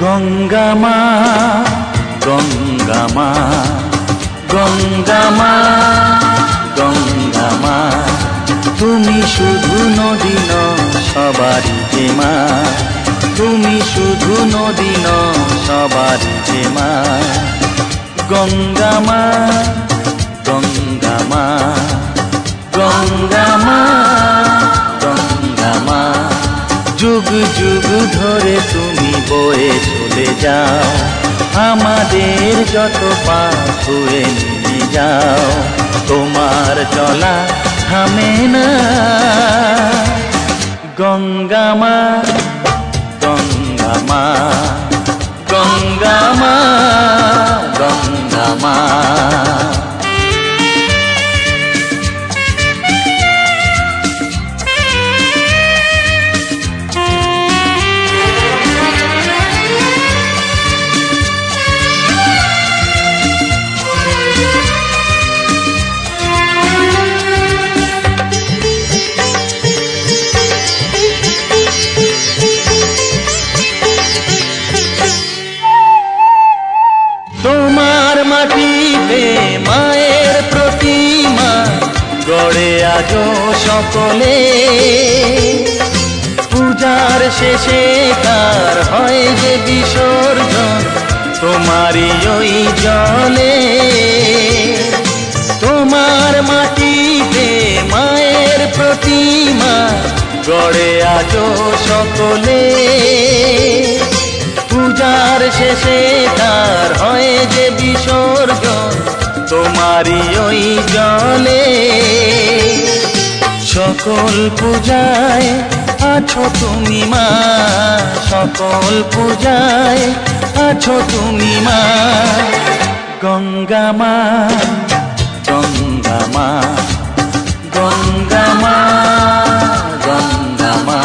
গঙ্গা মা গঙ্গা মা গঙ্গা মা গঙ্গা মা, তুমি শুধু নদী নও সবারই মা, তুমি শুধু নদী নও সবারই মা। গঙ্গা মা গঙ্গা মা গঙ্গা মা গঙ্গা মা, যুগ যুগ ধরে তুমি বয়ে চলে যাও, আমাদের যত পাপ ধুয়ে নিয়ে যাও। তোমার চলা থামে না। গঙ্গা মা গঙ্গা মা গঙ্গা মা গঙ্গা মা। তোমার মাটিতে মায়ের প্রতিমা গড়ে আজো সকলে, পূজার শেষে তার হয় যে বিসর্জন তোমারই ওই জলে। তোমার মাটিতে মায়ের প্রতিমা গড়ে আজো সকলে, পূজার শেষে তার হয় যে বিসর্জন তোমারই ওই জলে। সকল পূজায় আছো তুমি মা, সকল পূজায় আছো তুমি মা। গঙ্গা মা গঙ্গা মা গঙ্গা মা গঙ্গা মা।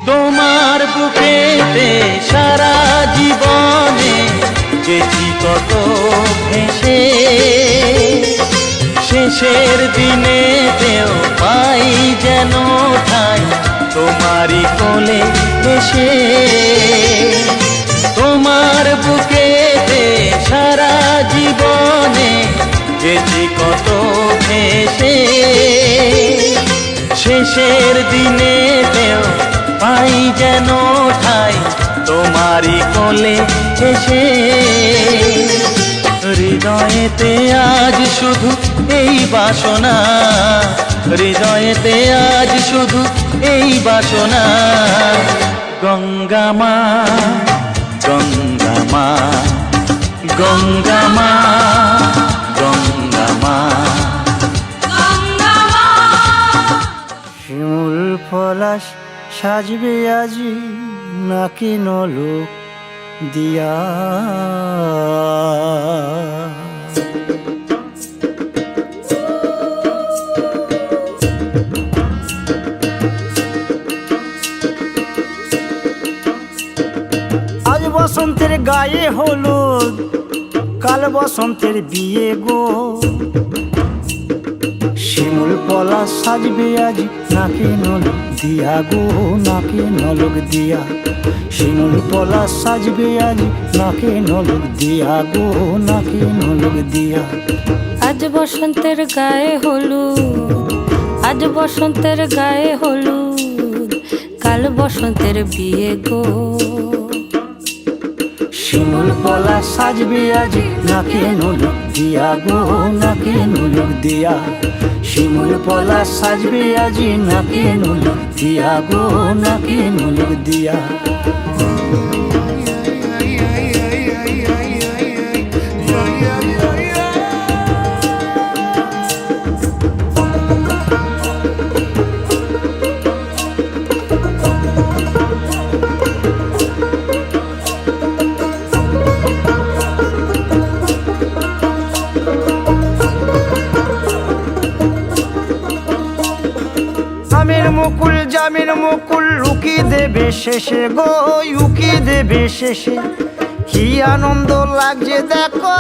তোমার বুকেতে সারা জীবনে গেছি কত ভেসে, শেষের দিনেতেও পাই যেন ঠাই তোমারই কোলে এসে। তোমার বুকেতে সারা জীবনে গেছি কত ভেসে, শেষের দিনেতেও পাই যেন ঠাই তোমারই কোলে এসে। হৃদয়েতে আজ শুধু এই বাসনা, হৃদয়েতে আজ শুধু এই বাসনা। গঙ্গা মা গঙ্গা মা গঙ্গা মা গঙ্গা মা। শিমুল পলাশ সাজবে আজি নাকি নলোক দিয়া, আজ বসন্তের গায়ে হলুদ, কাল বসন্তের বিয়ে গো। শিমুল পলাশ সাজবে আজি নাকি নলোক দিয়া গো, নাকি নলোক দিয়া। শিমুল পলাশ সাজবে আজি নাকি নলোক দিয়া গো, নাকি নলোক দিয়া। আজ বসন্তের গায়ে হলুদ, আজ বসন্তের গায়ে হলুদ, কাল বসন্তের বিয়ে গো। শিমুল পলাশ সাজবে আজি নাকি নলোক দিয়া গো, নাকি নলোক দিয়া। শিমুল পলাশ সাজবে আজি নাকি নলোক দিয়া গো, নাকি নলোক দিয়া। গোলামের মুকুল লুকি দেবে শেষে গো, উকি দেবে শেষে। কি আনন্দ লাগছে দেখো,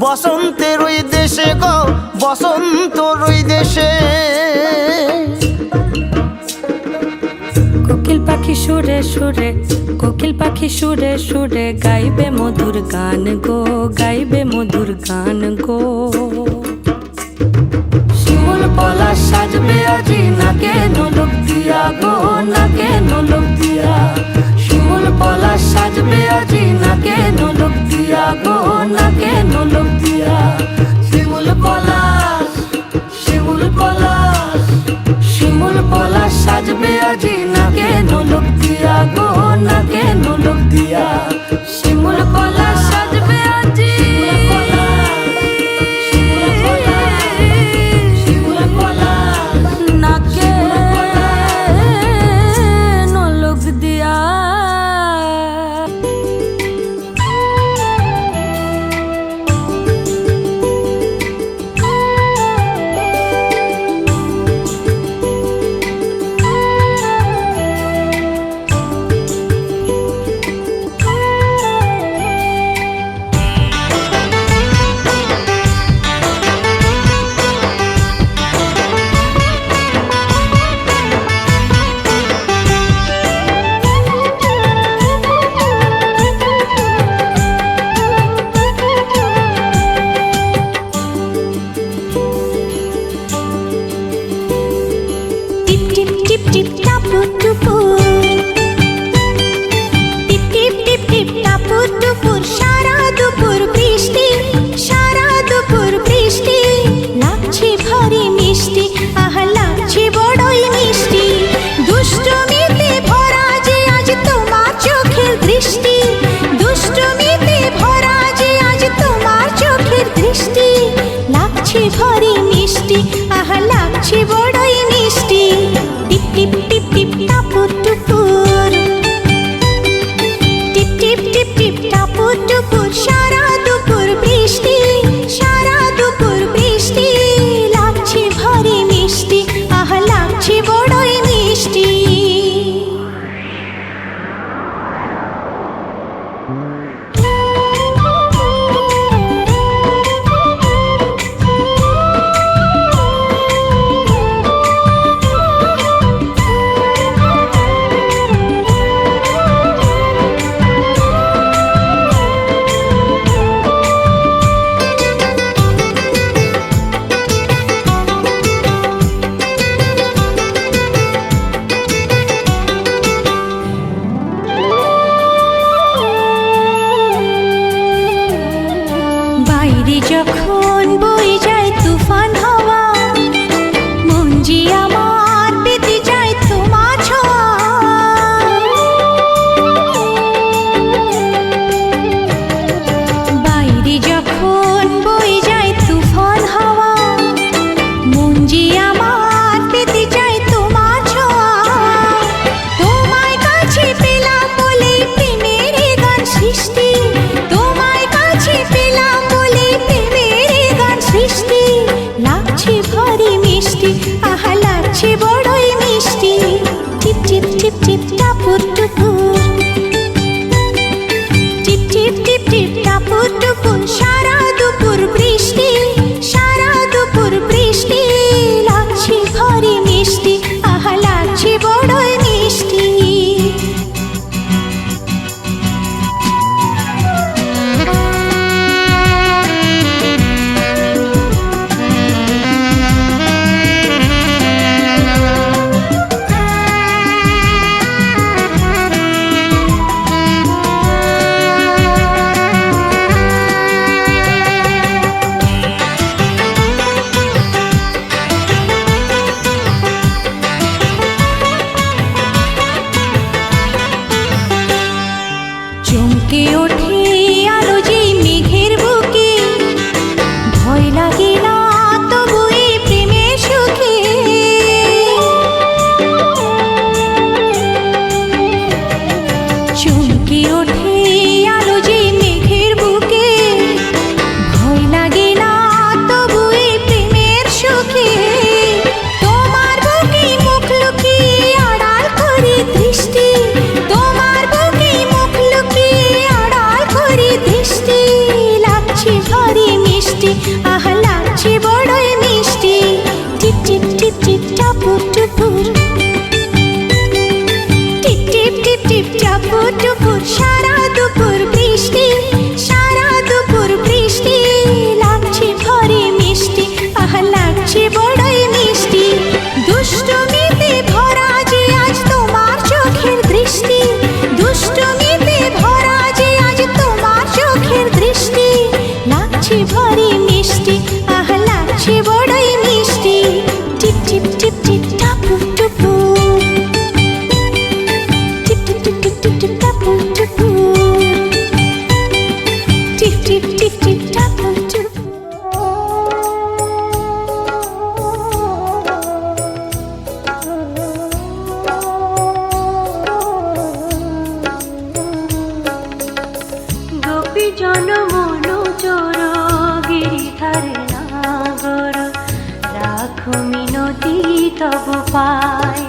বসন্তের ওই দেশে গো, বসন্তর ওই দেশে। কোকিল পাখি সুরে সুরে, কোকিল পাখি সুরে সুরে গাইবে মধুর গান গো, গাইবে মধুর গান গো। শিমুল পলাশ সাজবে আজি নাকে নোলক দিয়া গো, নাকে নোলক দিয়া। শিমুল পলাশ সাজবে আজি নাকে নোলক দিয়া গো, নাকে নোলক দিয়া। শিমুল পলাশ, শিমুল পলাশ, শিমুল পলাশ সাজবে আজি নাকে নোলক দিয়া গো, নাকে নোলক দিয়া। শিমুল পলাশ সাজবে আজি, নাকে নোলক দিয়া। ভারী মিষ্টি, আহা লাগছে বড়ই মিষ্টি। টিপ টিপ টিপ টিপ টাপুর টুপুর, টিপ টিপ টিপ টিপ টাপুর টুপুর। সারা দুপুর বৃষ্টি, সারা দুপুর বৃষ্টি। লাগছে ভারী মিষ্টি, আহা লাগছে বড়ই মিষ্টি। বাইরে যখন বয়ে যায় তুফান হাওয়া, মন যে আমার পেতে যায় তোমার ছোঁয়া। বাইরে যখন বয়ে যায় তুফান হাওয়া, মন যে আমার পেতে যায় তোমার ছোঁয়া। তোমায় কাছে পেলাম বলে প্রেমের গান সৃষ্টি, তোমায় কাছে পেলাম বলে প্রেমের গান সৃষ্টি। লাগছে ভারী মিষ্টি, আহা লাগছে বড়ই মিষ্টি। টিপ টিপ টিপ টিপ টাপুর টুপুর, টিপ টিপ টিপ টিপ টাপুর টুপুর। সারা দুপুর বৃষ্টি, সারা দুপুর বৃষ্টি। লাগছে ভারী মিষ্টি, আহা লাগছে বড়ই মিষ্টি। টাপুর টুপুর, টিপ টিপ টিপ টিপ টাপুর টুপুর। সারা দুপুর বৃষ্টি, সারা দুপুর বৃষ্টি, লাগছে ভরে মিষ্টি, আহা লাগছে বড়ই মিষ্টি। দুষ্টুমিতে ভরা যে আজ তোমার চোখের দৃষ্টি, দুষ্টুমিতে ভরা যে আজ তোমার চোখের দৃষ্টি, লাগছে ভরে মিষ্টি, আহা লাগছে বড়ই মিষ্টি। টিপ টিপ টিপ টিপ টাপুর টুপুর, টিপ টিপ টিপ টিপ টিপ টিপ টাপুর টুপুর, টিপ টিপ টিপ টিপ টাপুর টুপুর। গোপী জন মন চোর গিরিধারে নাগর, রাখো মিনতি তব পায়,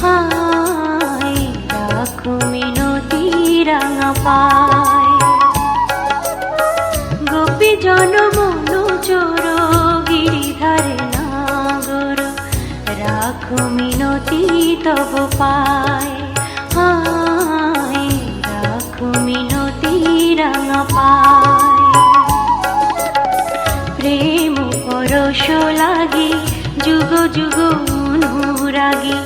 হায় রাখো মিনতি রাঙা পায়। গোপী জন মন চোর গিরিধারে নাগর, রাখো মিনতি তব পায়, হায় রাখো মিনতি রাঙা পায়। প্রেম পরশ লাগি যুগ যুগ অনুরাগী,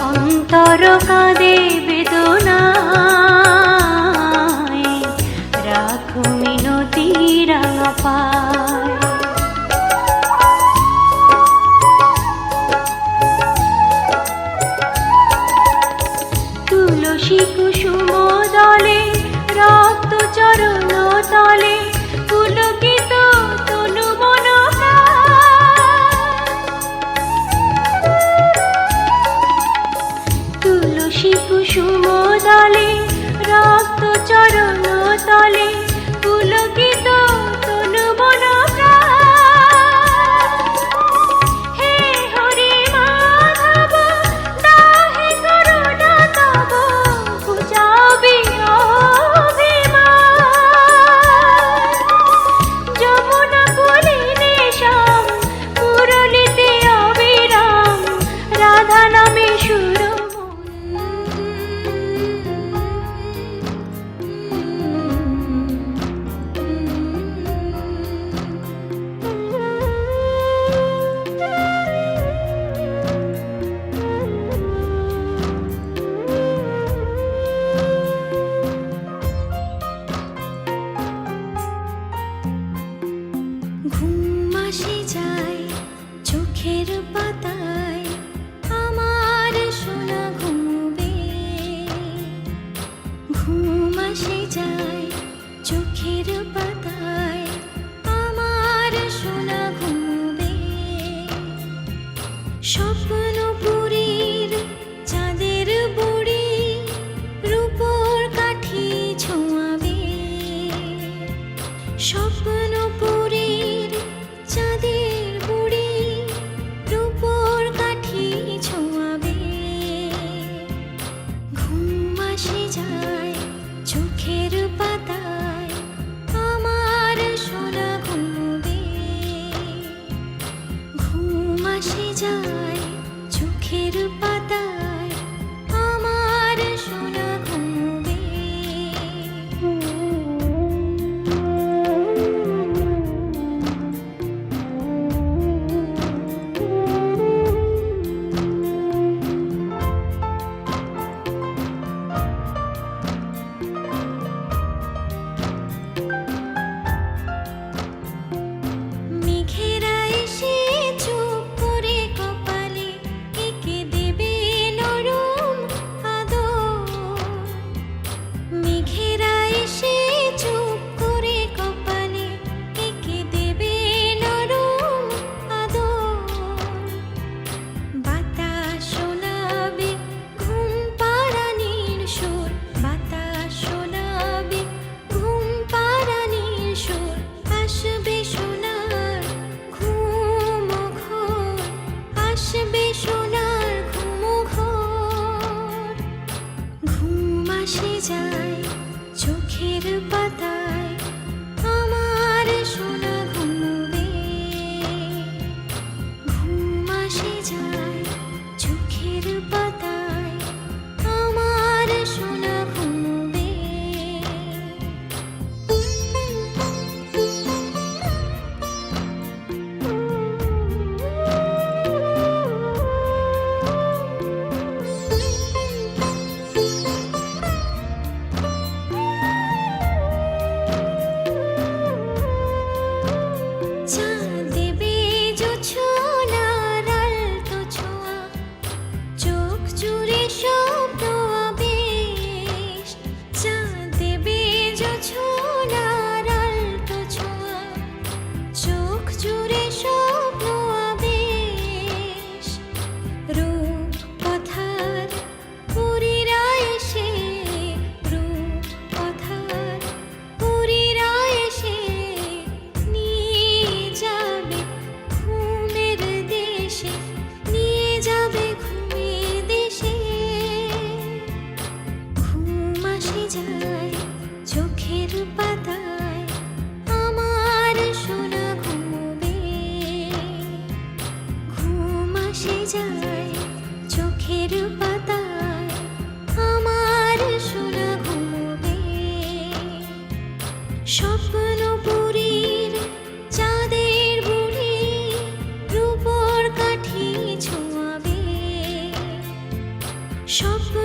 অন্তর কাঁদে বেদনায়, রাখো মিনতি রাঙা পায়। তুলসী কুসুম দলে, রক্ত চরণ তলে, পুলকিত তনু মন প্রাণ। তুলসী কুসুম দলে, রক্ত চরণ তলে, পুলকিত তনু মন প্রাণ। হে হরি মাধব দাহে করুণা তব, বুঝাবি অভিমান। যমুনা কুলিনে শ্যাম, মুরলিতে অবিরাম, রাধা নামে ঘুম আসে যায় চোখের পাতায়, আমার সোনা ঘুমবে। ঘুম আসে যায় চোখের পাতায়, আমার সোনা ঘুমবে। স্বপ্নপুরীর চাঁদের বুড়ি, রূপোর কাঠি ছোঁয়াবে। স্বপ্নপুরীর চাঁদের বুড়ি, রূপোর কাঠি ছোঁয়াবে। ঘুম আসে যায় চোখের পাতায়, আমার সোনা ঘুমবে। ঘুম আসে যায় চোখের পাতায়, আমার সোনা ঘুমবে। মেঘেরা এসে চুপ করে কপালে, এঁকে দেবে নরম আদর। মেঘেরা এসে চুপ করে কপালে, এঁকে দেবে নরম আদর। বাতাস শোনাবে ঘুম পাড়ানির সুর, বাতাস শোনাবে ঘুম পাড়ানির সুর। আসবে সোনার ঘুম ঘোর, আসবে সোনার ঘুম ঘোর। ঘুম আসে যায় চোখের পাতায়, আমার সোনা ঘুমবে। ঘুম আসে যায় ভাসে যায় চোখের পাতায় আমার সোনা ঘুমবে স্বপ্নপুরীর চাঁদের বুড়ি রূপোর কাঠি ছোঁয়াবে স্বপ্ন